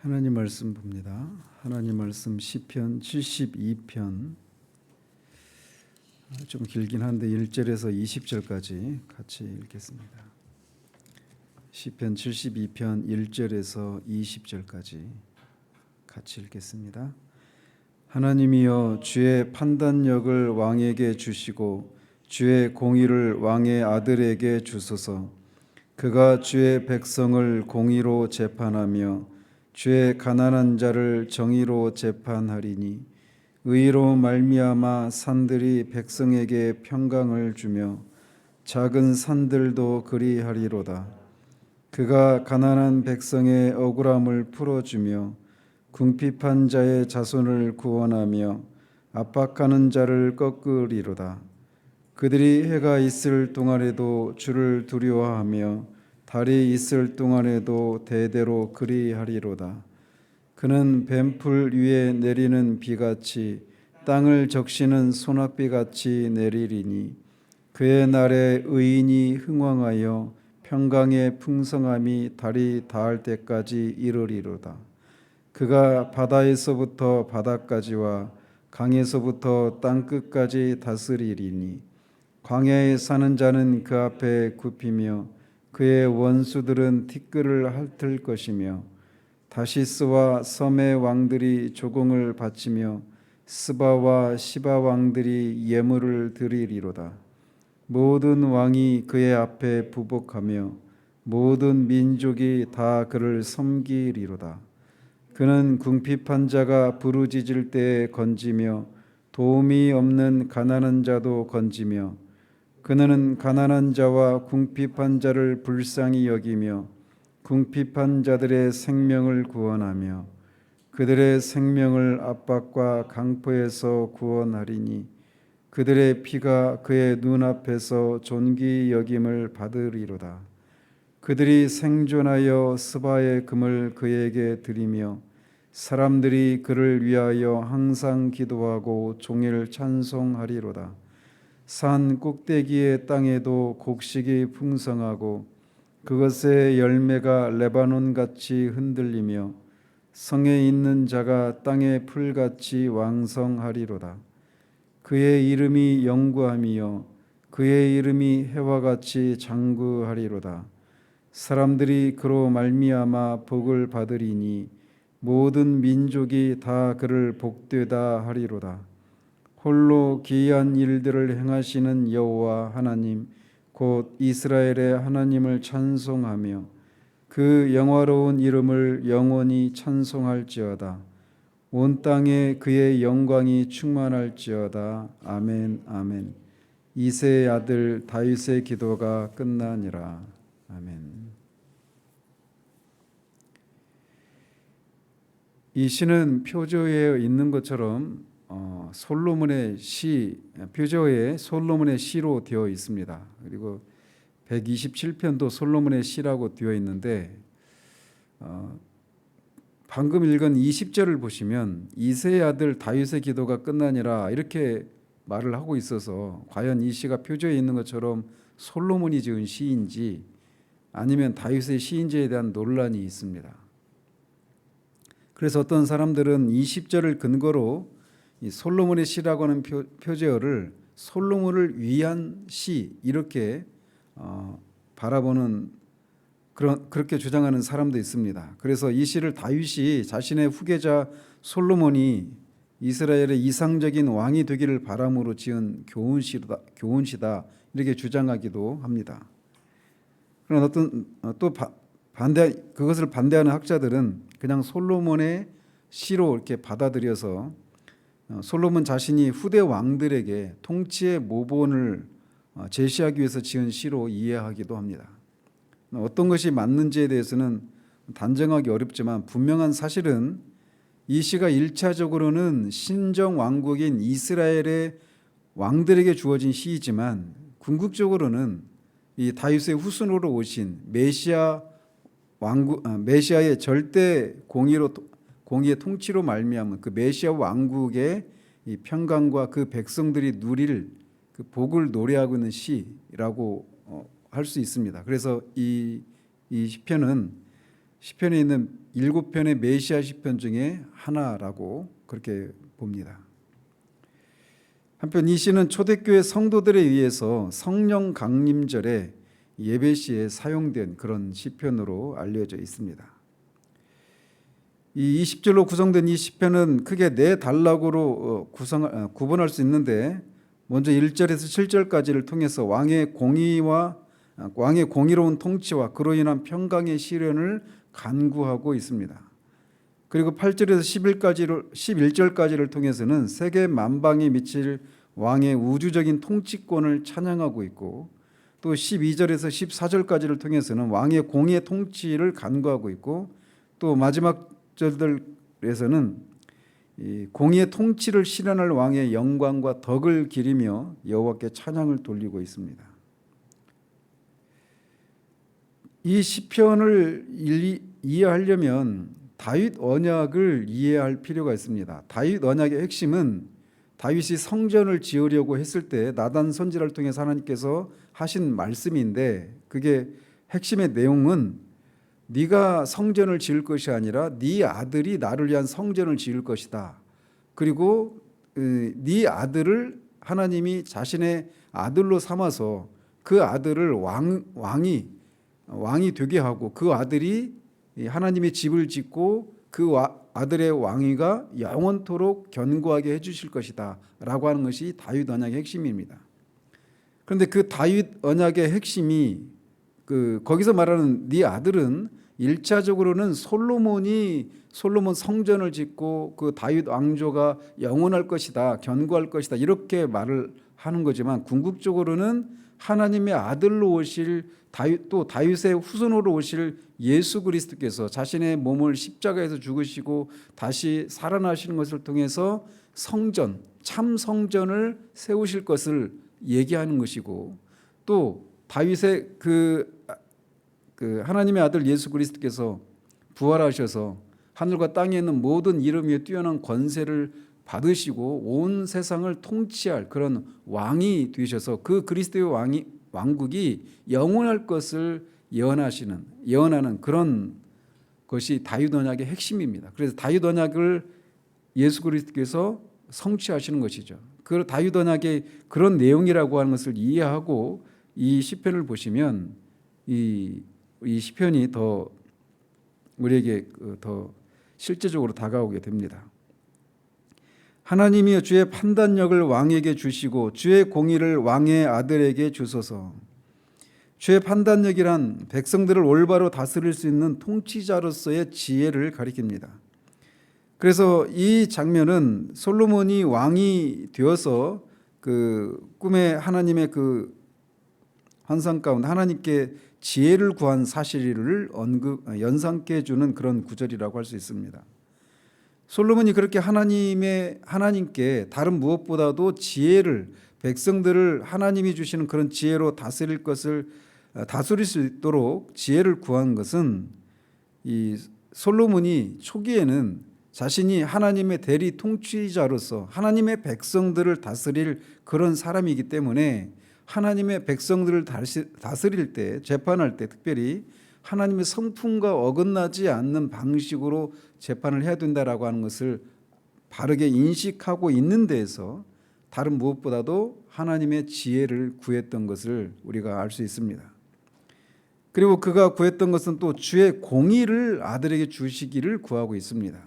하나님 말씀 봅니다. 하나님 말씀 시편 72편 좀 길긴 한데 1절에서 20절까지 같이 읽겠습니다. 시편 72편 1절에서 20절까지 같이 읽겠습니다. 하나님이여 주의 판단력을 왕에게 주시고 주의 공의를 왕의 아들에게 주소서. 그가 주의 백성을 공의로 재판하며 주의 가난한 자를 정의로 재판하리니 의로 말미암아 산들이 백성에게 평강을 주며 작은 산들도 그리하리로다. 그가 가난한 백성의 억울함을 풀어주며 궁핍한 자의 자손을 구원하며 압박하는 자를 꺾으리로다. 그들이 해가 있을 동안에도 주를 두려워하며 달이 있을 동안에도 대대로 그리하리로다. 그는 뱀풀 위에 내리는 비같이 땅을 적시는 소낙비같이 내리리니 그의 날에 의인이 흥왕하여 평강의 풍성함이 달이 닿을 때까지 이르리로다. 그가 바다에서부터 바다까지와 강에서부터 땅끝까지 다스리리니 광야에 사는 자는 그 앞에 굽히며 그의 원수들은 티끌을 핥을 것이며 다시스와 섬의 왕들이 조공을 바치며 스바와 시바 왕들이 예물을 드리리로다. 모든 왕이 그의 앞에 부복하며 모든 민족이 다 그를 섬기리로다. 그는 궁핍한 자가 부르짖을 때에 건지며 도움이 없는 가난한 자도 건지며 그는 가난한 자와 궁핍한 자를 불쌍히 여기며 궁핍한 자들의 생명을 구원하며 그들의 생명을 압박과 강포에서 구원하리니 그들의 피가 그의 눈앞에서 존귀 여김을 받으리로다. 그들이 생존하여 스바의 금을 그에게 드리며 사람들이 그를 위하여 항상 기도하고 종일 찬송하리로다. 산 꼭대기의 땅에도 곡식이 풍성하고 그것의 열매가 레바논같이 흔들리며 성에 있는 자가 땅의 풀같이 왕성하리로다. 그의 이름이 영구함이요 그의 이름이 해와 같이 장구하리로다. 사람들이 그로 말미암아 복을 받으리니 모든 민족이 다 그를 복되다 하리로다. 홀로 기이한 일들을 행하시는 여호와 하나님 곧 이스라엘의 하나님을 찬송하며 그 영화로운 이름을 영원히 찬송할지어다. 온 땅에 그의 영광이 충만할지어다. 아멘 아멘. 이새의 아들 다윗의 기도가 끝나니라. 아멘. 이 시는 표저에 있는 것처럼 솔로몬의 시, 표저에 솔로몬의 시로 되어 있습니다. 그리고 127편도 솔로몬의 시라고 되어 있는데 방금 읽은 20절을 보시면 이새의 아들 다윗의 기도가 끝나니라 이렇게 말을 하고 있어서 과연 이 시가 표저에 있는 것처럼 솔로몬이 지은 시인지 아니면 다윗의 시인지에 대한 논란이 있습니다. 그래서 어떤 사람들은 20절을 근거로 이 솔로몬의 시라고 하는 표제어를 솔로몬을 위한 시 이렇게 바라보는 그렇게 주장하는 사람도 있습니다. 그래서 이 시를 다윗이 자신의 후계자 솔로몬이 이스라엘의 이상적인 왕이 되기를 바람으로 지은 교훈시다 이렇게 주장하기도 합니다. 그러나 그것을 반대하는 학자들은 그냥 솔로몬의 시로 이렇게 받아들여서 솔로몬 자신이 후대 왕들에게 통치의 모본을 제시하기 위해서 지은 시로 이해하기도 합니다. 어떤 것이 맞는지에 대해서는 단정하기 어렵지만 분명한 사실은 이 시가 1차적으로는 신정 왕국인 이스라엘의 왕들에게 주어진 시이지만 궁극적으로는 이 다윗의 후손으로 오신 메시아의 절대 공의의 통치로 말미암은 그 메시아 왕국의 이 평강과 그 백성들이 누릴 그 복을 노래하고 있는 시라고 할 수 있습니다. 그래서 이 시편은 시편에 있는 7편의 메시아 시편 중에 하나라고 그렇게 봅니다. 한편 이 시는 초대교회 성도들에 의해서 성령 강림절에 예배 시에 사용된 그런 시편으로 알려져 있습니다. 이 20절로 구성된 이 시편은 크게 네 단락으로 구분할 수 있는데, 먼저 1절에서 7절까지를 통해서 왕의 공의로운 통치와 그로 인한 평강의 실현을 간구하고 있습니다. 그리고 8절에서 11절까지를 통해서는 세계 만방에 미칠 왕의 우주적인 통치권을 찬양하고 있고, 또 12절에서 14절까지를 통해서는 왕의 공의의 통치를 간구하고 있고, 또 마지막 절들에서는 이 공의의 통치를 실현할 왕의 영광과 덕을 기리며 여호와께 찬양을 돌리고 있습니다. 이 시편을 이해하려면 다윗 언약을 이해할 필요가 있습니다. 다윗 언약의 핵심은 다윗이 성전을 지으려고 했을 때 나단 선지자를 통해서 하나님께서 하신 말씀인데, 그게 핵심의 내용은 네가 성전을 지을 것이 아니라 네 아들이 나를 위한 성전을 지을 것이다. 그리고 네 아들을 하나님이 자신의 아들로 삼아서 그 아들을 왕이 되게 하고, 그 아들이 하나님의 집을 짓고 그 아들의 왕위가 영원토록 견고하게 해주실 것이다 라고 하는 것이 다윗 언약의 핵심입니다. 그런데 그 다윗 언약의 핵심이 거기서 말하는 네 아들은 1차적으로는 솔로몬 성전을 짓고 그 다윗 왕조가 영원할 것이다, 견고할 것이다, 이렇게 말을 하는 거지만, 궁극적으로는 하나님의 아들로 오실 또 다윗의 후손으로 오실 예수 그리스도께서 자신의 몸을 십자가에서 죽으시고 다시 살아나시는 것을 통해서 성전, 참 성전을 세우실 것을 얘기하는 것이고, 또 다윗의 그 하나님의 아들 예수 그리스도께서 부활하셔서 하늘과 땅에 있는 모든 이름 위에 뛰어난 권세를 받으시고 온 세상을 통치할 그런 왕이 되셔서 그 그리스도의 왕국이 영원할 것을 예언하는 그런 것이 다윗 언약의 핵심입니다. 그래서 다윗 언약을 예수 그리스도께서 성취하시는 것이죠. 그 다윗 언약의 그런 내용이라고 하는 것을 이해하고 이 시편을 보시면 이 시편이 더 우리에게 더 실제적으로 다가오게 됩니다. 하나님이여 주의 판단력을 왕에게 주시고 주의 공의를 왕의 아들에게 주소서. 주의 판단력이란 백성들을 올바로 다스릴 수 있는 통치자로서의 지혜를 가리킵니다. 그래서 이 장면은 솔로몬이 왕이 되어서 그 꿈에 하나님의 그 환상 가운데 하나님께 지혜를 구한 사실을 연상케 해주는 그런 구절이라고 할 수 있습니다. 솔로몬이 그렇게 하나님께 다른 무엇보다도 지혜를, 백성들을 하나님이 주시는 그런 지혜로 다스릴 수 있도록 지혜를 구한 것은, 이 솔로몬이 초기에는 자신이 하나님의 대리 통치자로서 하나님의 백성들을 다스릴 그런 사람이기 때문에 하나님의 백성들을 다스릴 때, 재판할 때 특별히 하나님의 성품과 어긋나지 않는 방식으로 재판을 해야 된다라고 하는 것을 바르게 인식하고 있는 데에서 다른 무엇보다도 하나님의 지혜를 구했던 것을 우리가 알 수 있습니다. 그리고 그가 구했던 것은 또 주의 공의를 아들에게 주시기를 구하고 있습니다.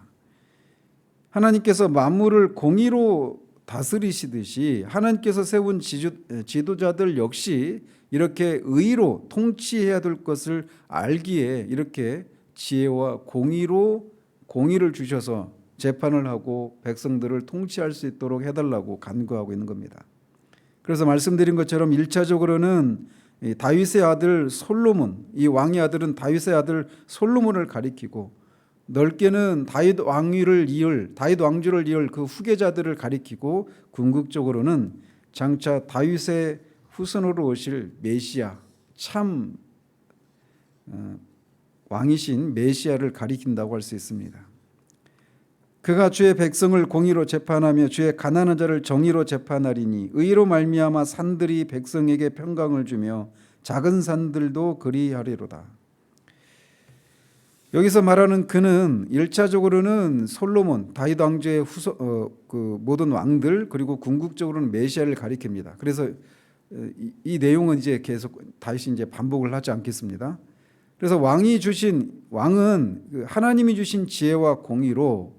하나님께서 만물을 공의로 다스리시듯이 하나님께서 세운 지도자들 역시 이렇게 의로 통치해야 될 것을 알기에 이렇게 지혜와 공의를 주셔서 재판을 하고 백성들을 통치할 수 있도록 해달라고 간구하고 있는 겁니다. 그래서 말씀드린 것처럼 1차적으로는 다윗의 아들 솔로몬, 이 왕의 아들은 다윗의 아들 솔로몬을 가리키고, 넓게는 다윗 왕조를 이을 그 후계자들을 가리키고, 궁극적으로는 장차 다윗의 후손으로 오실 메시아, 참 왕이신 메시아를 가리킨다고 할 수 있습니다. 그가 주의 백성을 공의로 재판하며 주의 가난한 자를 정의로 재판하리니 의로 말미암아 산들이 백성에게 평강을 주며 작은 산들도 그리하리로다. 여기서 말하는 그는 1차적으로는 솔로몬, 다윗 왕조의 그 모든 왕들, 그리고 궁극적으로는 메시아를 가리킵니다. 그래서 이 내용은 이제 계속 다시 이제 반복을 하지 않겠습니다. 그래서 왕은 하나님이 주신 지혜와 공의로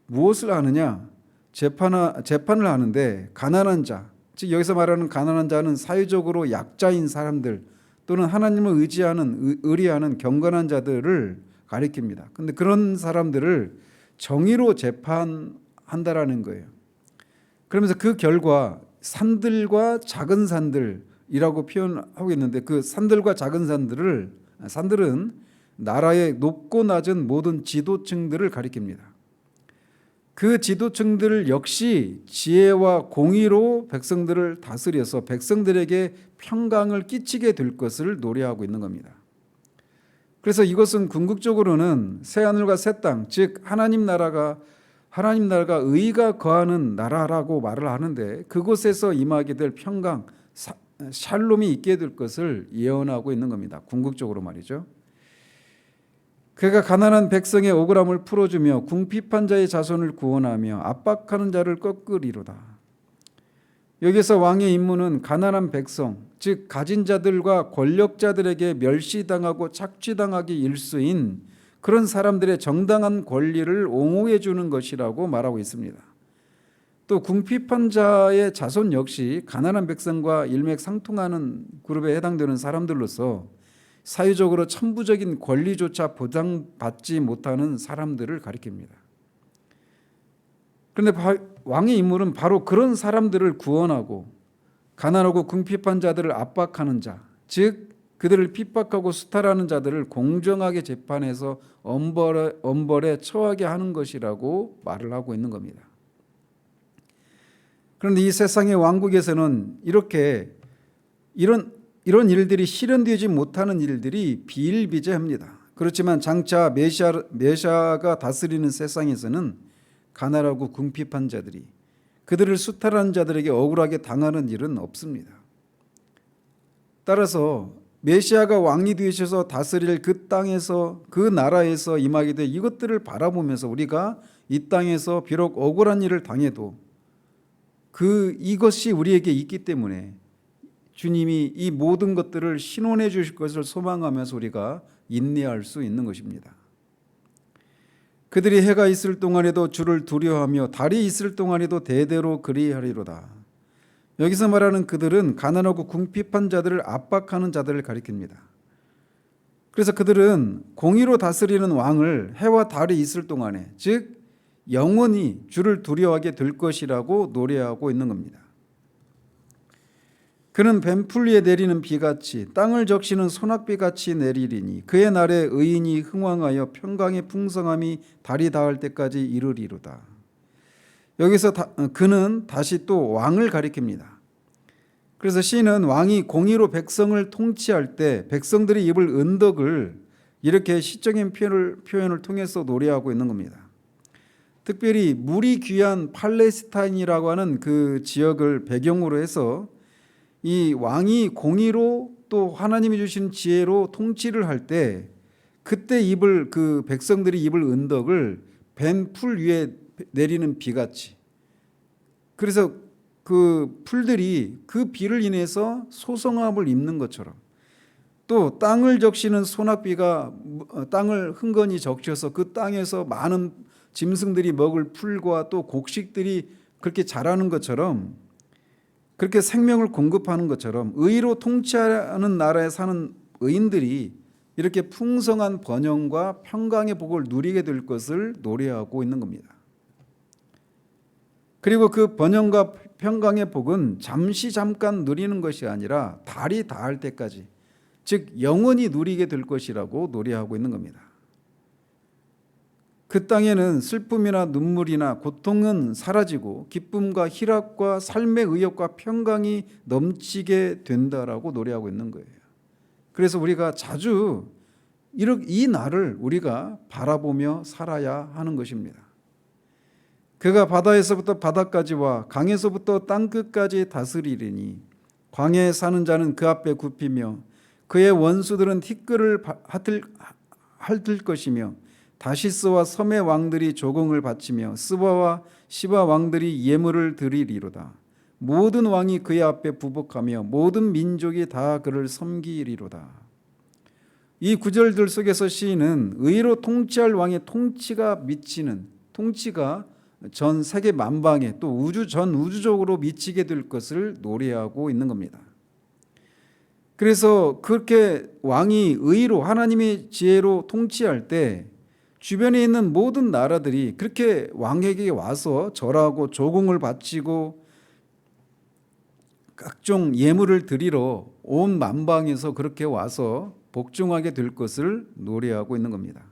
무엇을 하느냐? 재판을 하는데 가난한 자, 즉 여기서 말하는 가난한 자는 사회적으로 약자인 사람들 또는 하나님을 의리하는 경건한 자들을 가리킵니다. 근데 그런 사람들을 정의로 재판한다라는 거예요. 그러면서 그 결과 산들과 작은 산들이라고 표현하고 있는데, 그 산들과 작은 산들은 나라의 높고 낮은 모든 지도층들을 가리킵니다. 그 지도층들 역시 지혜와 공의로 백성들을 다스려서 백성들에게 평강을 끼치게 될 것을 노래하고 있는 겁니다. 그래서 이것은 궁극적으로는 새하늘과 새 땅, 즉 하나님 나라가 의가 거하는 나라라고 말을 하는데, 그곳에서 임하게 될 평강, 샬롬이 있게 될 것을 예언하고 있는 겁니다. 궁극적으로 말이죠. 그가 가난한 백성의 억울함을 풀어주며 궁핍한 자의 자손을 구원하며 압박하는 자를 꺾으리로다. 여기서 왕의 임무는 가난한 백성, 즉 가진 자들과 권력자들에게 멸시당하고 착취당하기 일수인 그런 사람들의 정당한 권리를 옹호해 주는 것이라고 말하고 있습니다. 또 궁핍한 자의 자손 역시 가난한 백성과 일맥상통하는 그룹에 해당되는 사람들로서 사회적으로 천부적인 권리조차 보장받지 못하는 사람들을 가리킵니다. 그런데 왕의 임무는 바로 그런 사람들을 구원하고 가난하고 궁핍한 자들을 압박하는 자, 즉 그들을 핍박하고 수탈하는 자들을 공정하게 재판해서 엄벌에 처하게 하는 것이라고 말을 하고 있는 겁니다. 그런데 이 세상의 왕국에서는 이런 일들이 실현되지 못하는 일들이 비일비재합니다. 그렇지만 장차 메시아가 다스리는 세상에서는 가난하고 궁핍한 자들이 그들을 수탈하는 자들에게 억울하게 당하는 일은 없습니다. 따라서 메시아가 왕이 되셔서 다스릴 그 땅에서, 그 나라에서 임하게 될 이것들을 바라보면서 우리가 이 땅에서 비록 억울한 일을 당해도 이것이 우리에게 있기 때문에 주님이 이 모든 것들을 신원해 주실 것을 소망하면서 우리가 인내할 수 있는 것입니다. 그들이 해가 있을 동안에도 주를 두려워하며 달이 있을 동안에도 대대로 그리하리로다. 여기서 말하는 그들은 가난하고 궁핍한 자들을 압박하는 자들을 가리킵니다. 그래서 그들은 공의로 다스리는 왕을 해와 달이 있을 동안에, 즉 영원히 주를 두려워하게 될 것이라고 노래하고 있는 겁니다. 그는 뱀풀 위에 내리는 비같이 땅을 적시는 소낙비같이 내리리니 그의 날에 의인이 흥왕하여 평강의 풍성함이 달이 닿을 때까지 이르리로다. 여기서 그는 다시 또 왕을 가리킵니다. 그래서 시인은 왕이 공의로 백성을 통치할 때 백성들이 입을 은덕을 이렇게 시적인 표현을 통해서 노래하고 있는 겁니다. 특별히 물이 귀한 팔레스타인이라고 하는 그 지역을 배경으로 해서 이 왕이 공의로 또 하나님이 주신 지혜로 통치를 할 때 그때 그 백성들이 입을 은덕을 뱀풀 위에 내리는 비같이, 그래서 그 풀들이 그 비를 인해서 소성함을 입는 것처럼, 또 땅을 적시는 소낙비가 땅을 흥건히 적셔서 그 땅에서 많은 짐승들이 먹을 풀과 또 곡식들이 그렇게 자라는 것처럼, 그렇게 생명을 공급하는 것처럼 의로 통치하는 나라에 사는 의인들이 이렇게 풍성한 번영과 평강의 복을 누리게 될 것을 노래하고 있는 겁니다. 그리고 그 번영과 평강의 복은 잠깐 누리는 것이 아니라 달이 닿을 때까지, 즉 영원히 누리게 될 것이라고 노래하고 있는 겁니다. 그 땅에는 슬픔이나 눈물이나 고통은 사라지고 기쁨과 희락과 삶의 의욕과 평강이 넘치게 된다라고 노래하고 있는 거예요. 그래서 우리가 자주 이 날을 우리가 바라보며 살아야 하는 것입니다. 그가 바다에서부터 바다까지와 강에서부터 땅끝까지 다스리리니 광야에 사는 자는 그 앞에 굽히며 그의 원수들은 티끌을 핥을 것이며 다시스와 섬의 왕들이 조공을 바치며 스바와 시바 왕들이 예물을 드리리로다. 모든 왕이 그의 앞에 부복하며 모든 민족이 다 그를 섬기리로다. 이 구절들 속에서 시인은 의로 통치할 왕의 통치가 미치는, 통치가 전 세계 만방에 또 전 우주적으로 미치게 될 것을 노래하고 있는 겁니다. 그래서 그렇게 왕이 의로 하나님의 지혜로 통치할 때 주변에 있는 모든 나라들이 그렇게 왕에게 와서 절하고 조공을 바치고 각종 예물을 드리러 온 만방에서 그렇게 와서 복종하게 될 것을 노래하고 있는 겁니다.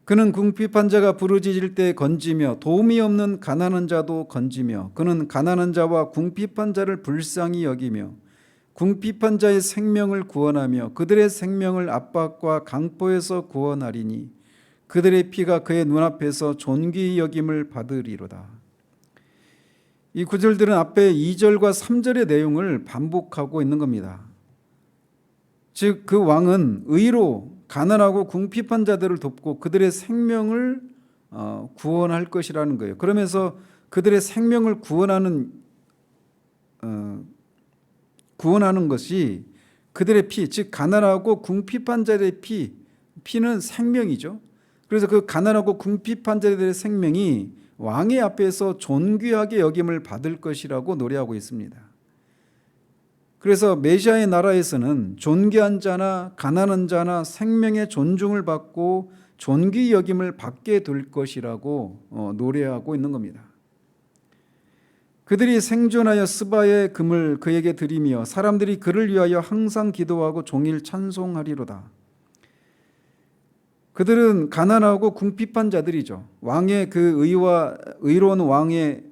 그는 궁핍한 자가 부르짖을 때 건지며 도움이 없는 가난한 자도 건지며 그는 가난한 자와 궁핍한 자를 불쌍히 여기며 궁핍한 자의 생명을 구원하며 그들의 생명을 압박과 강포에서 구원하리니 그들의 피가 그의 눈앞에서 존귀히 여김을 받으리로다. 이 구절들은 앞에 2절과 3절의 내용을 반복하고 있는 겁니다. 즉 그 왕은 의로 가난하고 궁핍한 자들을 돕고 그들의 생명을 구원할 것이라는 거예요. 그러면서 그들의 생명을 구원하는 것이 그들의 피, 즉 가난하고 궁핍한 자들의 피는 생명이죠. 그래서 그 가난하고 궁핍한 자들의 생명이 왕의 앞에서 존귀하게 여김을 받을 것이라고 노래하고 있습니다. 그래서 메시아의 나라에서는 존귀한 자나 가난한 자나 생명의 존중을 받고 존귀 여김을 받게 될 것이라고 노래하고 있는 겁니다. 그들이 생존하여 스바의 금을 그에게 드리며 사람들이 그를 위하여 항상 기도하고 종일 찬송하리로다. 그들은 가난하고 궁핍한 자들이죠. 왕의 그 의로운 왕의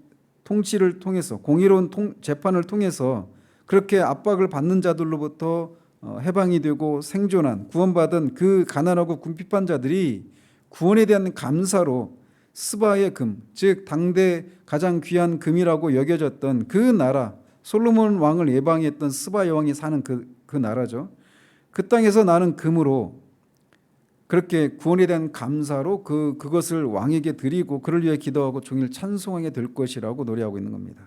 통치를 통해서 공의로운 재판을 통해서 그렇게 압박을 받는 자들로부터 해방이 되고 생존한 구원받은 그 가난하고 궁핍한 자들이 구원에 대한 감사로 스바의 금, 즉 당대 가장 귀한 금이라고 여겨졌던 그 나라, 솔로몬 왕을 예방했던 스바 여왕이 사는 그 나라죠. 그 땅에서 나는 금으로 그렇게 구원에 대한 감사로 그것을 왕에게 드리고 그를 위해 기도하고 종일 찬송하게 될 것이라고 노래하고 있는 겁니다.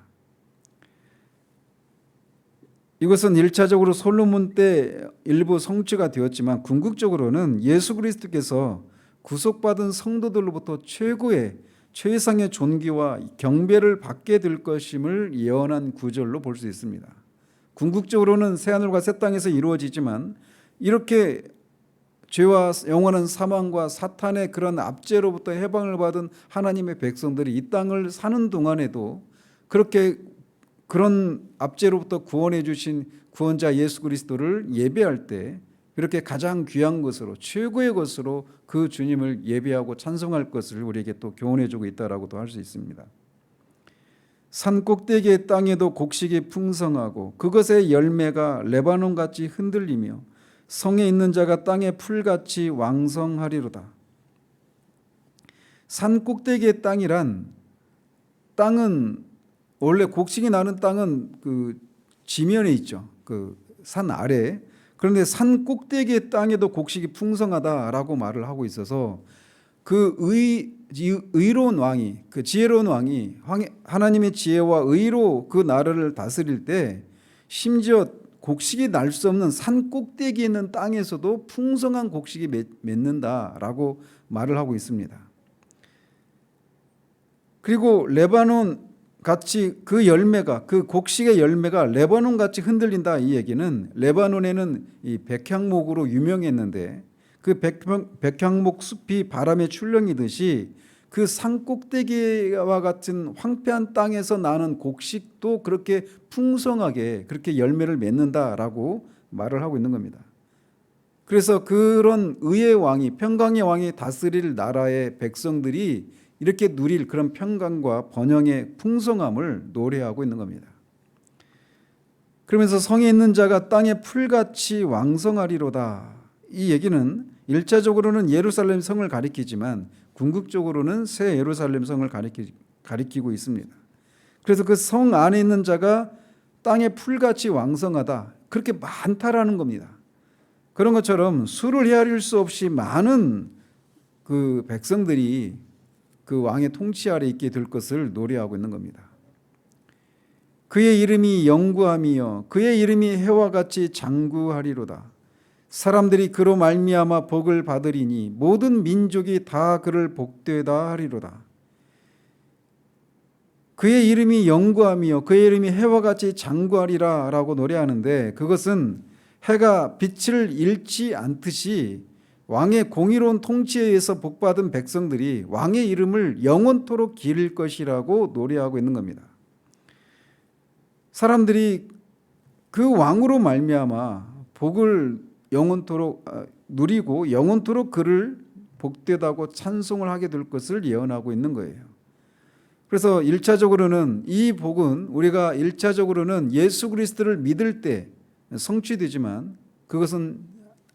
이것은 1차적으로 솔로몬 때 일부 성취가 되었지만 궁극적으로는 예수 그리스도께서 구속받은 성도들로부터 최상의 존귀와 경배를 받게 될 것임을 예언한 구절로 볼 수 있습니다. 궁극적으로는 새하늘과 새 땅에서 이루어지지만 이렇게 죄와 영원한 사망과 사탄의 그런 압제로부터 해방을 받은 하나님의 백성들이 이 땅을 사는 동안에도 그런 압제로부터 구원해 주신 구원자 예수 그리스도를 예배할 때 그렇게 가장 귀한 것으로 최고의 것으로 그 주님을 예배하고 찬송할 것을 우리에게 또 교훈해 주고 있다라고도 할 수 있습니다. 산 꼭대기의 땅에도 곡식이 풍성하고 그것의 열매가 레바논같이 흔들리며 성에 있는 자가 땅의 풀같이 왕성하리로다. 산 꼭대기의 땅이란 땅은 원래 곡식이 나는 땅은 그 지면에 있죠. 그 산 아래. 그런데 산 꼭대기의 땅에도 곡식이 풍성하다라고 말을 하고 있어서 그 의로운 왕이, 그 지혜로운 왕이 하나님의 지혜와 의로 그 나라를 다스릴 때 심지어 곡식이 날 수 없는 산 꼭대기에 있는 땅에서도 풍성한 곡식이 맺는다라고 말을 하고 있습니다. 그리고 레바논 같이 그 열매가, 그 곡식의 열매가 레바논 같이 흔들린다, 이 얘기는 레바논에는 이 백향목으로 유명했는데 그 백향목 숲이 바람에 출렁이듯이 그 산 꼭대기와 같은 황폐한 땅에서 나는 곡식도 그렇게 풍성하게 그렇게 열매를 맺는다라고 말을 하고 있는 겁니다. 그래서 그런 의의 왕이, 평강의 왕이 다스릴 나라의 백성들이 이렇게 누릴 그런 평강과 번영의 풍성함을 노래하고 있는 겁니다. 그러면서 성에 있는 자가 땅의 풀같이 왕성하리로다. 이 얘기는 1차적으로는 예루살렘 성을 가리키지만 궁극적으로는 새 예루살렘 성을 가리키고 있습니다. 그래서 그 성 안에 있는 자가 땅의 풀같이 왕성하다, 그렇게 많다라는 겁니다. 그런 것처럼 수를 헤아릴 수 없이 많은 그 백성들이 그 왕의 통치 아래 있게 될 것을 노래하고 있는 겁니다. 그의 이름이 영구함이요 그의 이름이 해와 같이 장구하리로다. 사람들이 그로 말미암아 복을 받으리니 모든 민족이 다 그를 복되다 하리로다. 그의 이름이 영구함이요 그의 이름이 해와 같이 장구하리라 라고 노래하는데, 그것은 해가 빛을 잃지 않듯이 왕의 공의로운 통치에 의해서 복받은 백성들이 왕의 이름을 영원토록 기릴 것이라고 노래하고 있는 겁니다. 사람들이 그 왕으로 말미암아 복을 영원토록 누리고 영원토록 그를 복되다고 찬송을 하게 될 것을 예언하고 있는 거예요. 그래서 1차적으로는 이 복은 우리가 1차적으로는 예수 그리스도를 믿을 때 성취되지만 그것은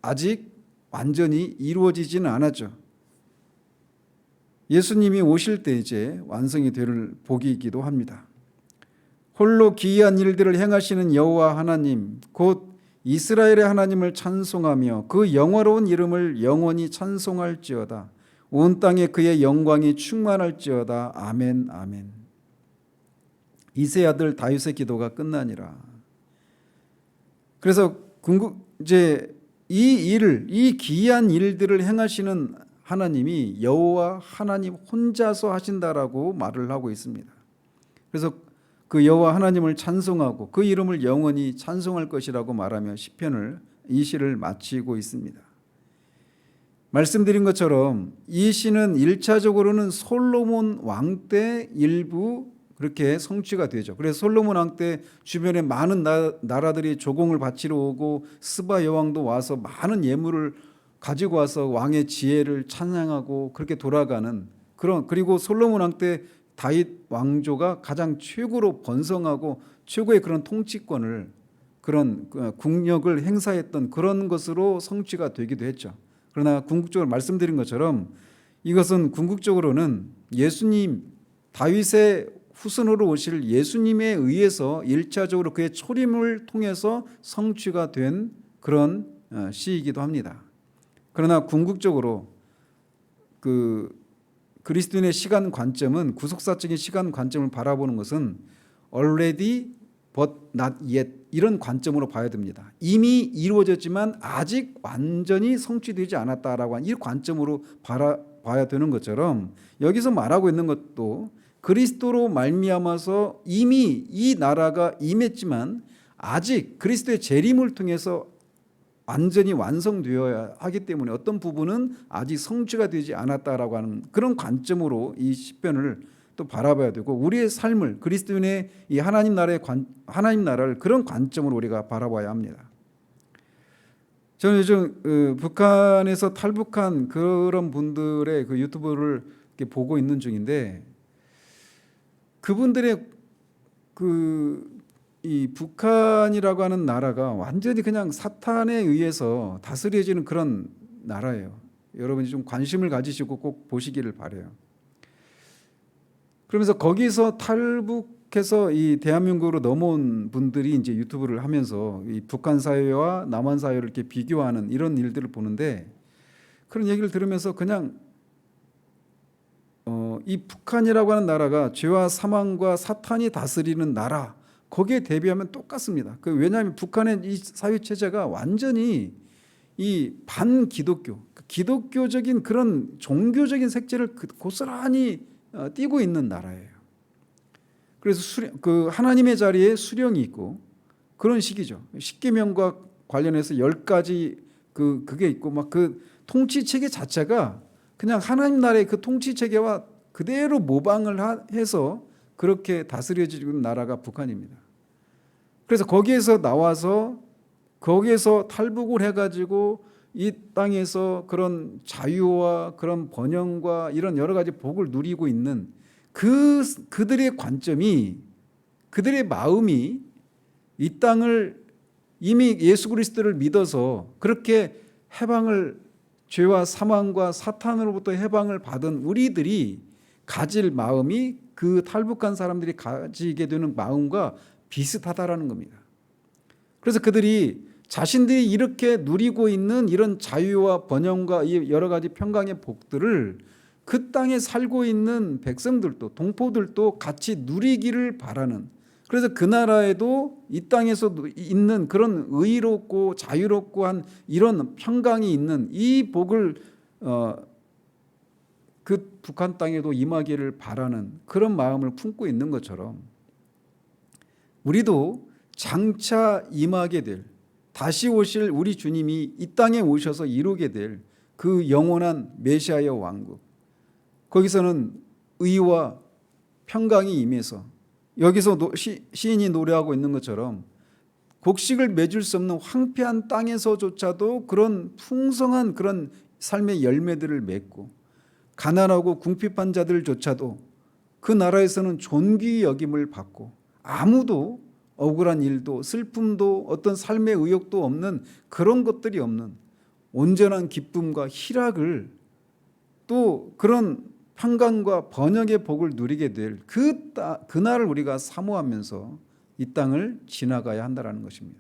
아직 완전히 이루어지지는 않았죠. 예수님이 오실 때 이제 완성이 될 복이기도 합니다. 홀로 기이한 일들을 행하시는 여호와 하나님 곧 이스라엘의 하나님을 찬송하며 그 영화로운 이름을 영원히 찬송할지어다. 온 땅에 그의 영광이 충만할지어다. 아멘 아멘. 이새의 아들 다윗의 기도가 끝나니라. 그래서 이제 이 기이한 일들을 행하시는 하나님이 여호와 하나님 혼자서 하신다라고 말을 하고 있습니다. 그래서 그 여호와 하나님을 찬송하고 그 이름을 영원히 찬송할 것이라고 말하며 시편을 이 시를 마치고 있습니다. 말씀드린 것처럼 이 시는 1차적으로는 솔로몬 왕 때 일부 그렇게 성취가 되죠. 그래서 솔로몬 왕 때 주변에 많은 나라들이 조공을 바치러 오고 스바 여왕도 와서 많은 예물을 가지고 와서 왕의 지혜를 찬양하고 그렇게 돌아가는 그리고 솔로몬 왕 때 다윗 왕조가 가장 최고로 번성하고 최고의 그런 통치권을 그런 국력을 행사했던 그런 것으로 성취가 되기도 했죠. 그러나 궁극적으로 말씀드린 것처럼 이것은 궁극적으로는 예수님 다윗의 후손으로 오실 예수님에 의해서 1차적으로 그의 초림을 통해서 성취가 된 그런 시이기도 합니다. 그러나 궁극적으로 그리스도인의 시간 관점은 구속사적인 시간 관점을 바라보는 것은 already but not yet 이런 관점으로 봐야 됩니다. 이미 이루어졌지만 아직 완전히 성취되지 않았다라고 하는 이 관점으로 봐야 되는 것처럼 여기서 말하고 있는 것도 그리스도로 말미암아서 이미 이 나라가 임했지만 아직 그리스도의 재림을 통해서 완전히 완성되어야 하기 때문에 어떤 부분은 아직 성취가 되지 않았다라고 하는 그런 관점으로 이 시편을 또 바라봐야 되고 우리의 삶을 그리스도인의 이 하나님 나라를 그런 관점으로 우리가 바라봐야 합니다. 저는 요즘 북한에서 탈북한 그런 분들의 그 유튜브를 이렇게 보고 있는 중인데 그분들의 이 북한이라고 하는 나라가 완전히 그냥 사탄에 의해서 다스려지는 그런 나라예요. 여러분이 좀 관심을 가지시고 꼭 보시기를 바라요. 그러면서 거기서 탈북해서 이 대한민국으로 넘어온 분들이 이제 유튜브를 하면서 이 북한 사회와 남한 사회를 이렇게 비교하는 이런 일들을 보는데 그런 얘기를 들으면서 그냥 이 북한이라고 하는 나라가 죄와 사망과 사탄이 다스리는 나라 거기에 대비하면 똑같습니다. 왜냐하면 북한의 이 사회 체제가 완전히 이 반기독교, 기독교적인 그런 종교적인 색채를 고스란히 띠고 있는 나라예요. 그래서 하나님의 자리에 수령이 있고 그런 식이죠. 십계명과 관련해서 10가지 그게 있고 막 그 통치 체계 자체가 그냥 하나님 나라의 그 통치 체계와 그대로 모방을 해서 그렇게 다스려지는 나라가 북한입니다. 그래서 거기에서 나와서 거기에서 탈북을 해가지고 이 땅에서 그런 자유와 그런 번영과 이런 여러 가지 복을 누리고 있는 그들의 관점이 그들의 마음이 이 땅을 이미 예수 그리스도를 믿어서 그렇게 죄와 사망과 사탄으로부터 해방을 받은 우리들이 가질 마음이 그 탈북한 사람들이 가지게 되는 마음과 비슷하다라는 겁니다. 그래서 그들이 자신들이 이렇게 누리고 있는 이런 자유와 번영과 이 여러 가지 평강의 복들을 그 땅에 살고 있는 백성들도 동포들도 같이 누리기를 바라는, 그래서 그 나라에도 이 땅에서 있는 그런 의롭고 자유롭고 한 이런 평강이 있는 이 복을 그 북한 땅에도 임하기를 바라는 그런 마음을 품고 있는 것처럼 우리도 장차 임하게 될, 다시 오실 우리 주님이 이 땅에 오셔서 이루게 될 그 영원한 메시아의 왕국, 거기서는 의와 평강이 임해서 여기서 시인이 노래하고 있는 것처럼 곡식을 맺을 수 없는 황폐한 땅에서조차도 그런 풍성한 그런 삶의 열매들을 맺고, 가난하고 궁핍한 자들조차도 그 나라에서는 존귀 여김을 받고, 아무도 억울한 일도 슬픔도 어떤 삶의 의욕도 없는, 그런 것들이 없는 온전한 기쁨과 희락을, 또 그런 평강과 번영의 복을 누리게 될 그날을 우리가 사모하면서 이 땅을 지나가야 한다는 것입니다.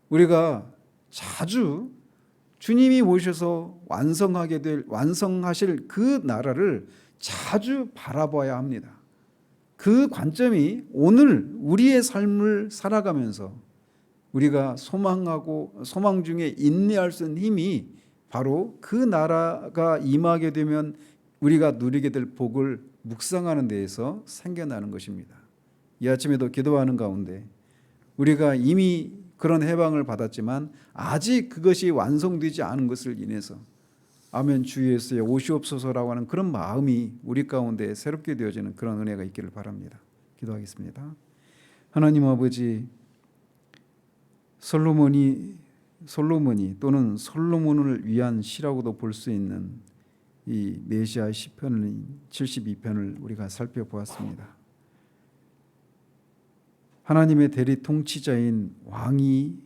우리가 자주 주님이 오셔서 완성하실 그 나라를 자주 바라봐야 합니다. 그 관점이 오늘 우리의 삶을 살아가면서 우리가 소망 중에 인내할 수 있는 힘이 바로 그 나라가 임하게 되면 우리가 누리게 될 복을 묵상하는 데에서 생겨나는 것입니다. 이 아침에도 기도하는 가운데 우리가 이미 그런 해방을 받았지만 아직 그것이 완성되지 않은 것을 인해서 아멘 주 예수의 오시옵소서라고 하는 그런 마음이 우리 가운데 새롭게 되어지는 그런 은혜가 있기를 바랍니다. 기도하겠습니다. 하나님 아버지, 솔로몬이 또는 솔로몬을 위한 시라고도 볼 수 있는 이 메시아 시편인 72편을 우리가 살펴보았습니다. 하나님의 대리 통치자인 왕이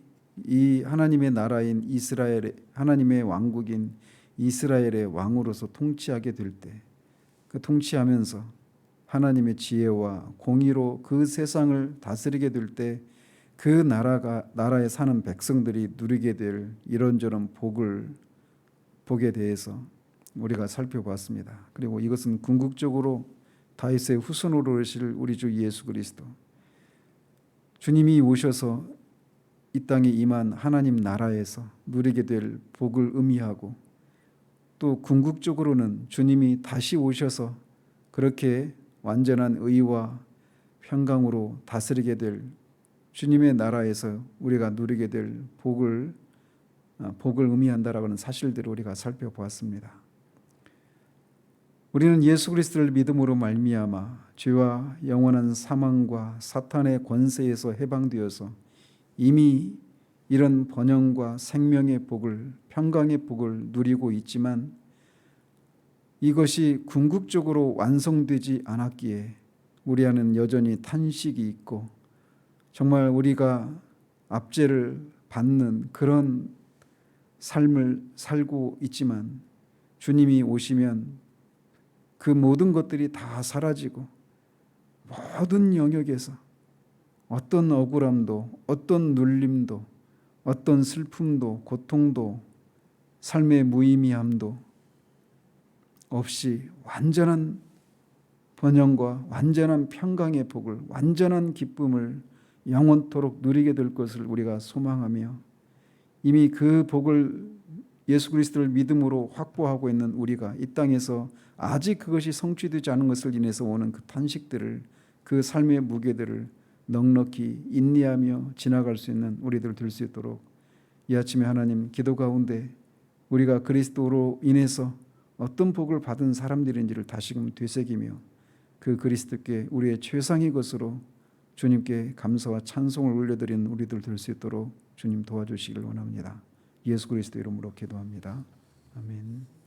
이 하나님의 나라인 이스라엘의 하나님의 왕국인 이스라엘의 왕으로서 통치하게 될 때, 그 통치하면서 하나님의 지혜와 공의로 그 세상을 다스리게 될 때 그 나라에 사는 백성들이 누리게 될 이런저런 복에 대해서 우리가 살펴봤습니다. 그리고 이것은 궁극적으로 다윗의 후손으로 오실 우리 주 예수 그리스도, 주님이 오셔서 이 땅에 임한 하나님 나라에서 누리게 될 복을 의미하고, 또 궁극적으로는 주님이 다시 오셔서 그렇게 완전한 의와 평강으로 다스리게 될 주님의 나라에서 우리가 누리게 될 복을 의미한다라고 하는 사실들을 우리가 살펴보았습니다. 우리는 예수 그리스도를 믿음으로 말미암아 죄와 영원한 사망과 사탄의 권세에서 해방되어서 이미 이런 번영과 생명의 복을, 평강의 복을 누리고 있지만 이것이 궁극적으로 완성되지 않았기에 우리 안에는 여전히 탄식이 있고 정말 우리가 압제를 받는 그런 삶을 살고 있지만, 주님이 오시면 그 모든 것들이 다 사라지고 모든 영역에서 어떤 억울함도, 어떤 눌림도, 어떤 슬픔도, 고통도, 삶의 무의미함도 없이 완전한 번영과 완전한 평강의 복을, 완전한 기쁨을 영원토록 누리게 될 것을 우리가 소망하며, 이미 그 복을 예수 그리스도를 믿음으로 확보하고 있는 우리가 이 땅에서 아직 그것이 성취되지 않은 것을 인해서 오는 그 탄식들을, 그 삶의 무게들을 넉넉히 인내하며 지나갈 수 있는 우리들 될 수 있도록 이 아침에 하나님 기도 가운데 우리가 그리스도로 인해서 어떤 복을 받은 사람들인지를 다시금 되새기며 그 그리스도께 우리의 최상의 것으로 주님께 감사와 찬송을 올려드리는 우리들 될 수 있도록 주님 도와주시길 원합니다. 예수 그리스도 이름으로 기도합니다. 아멘.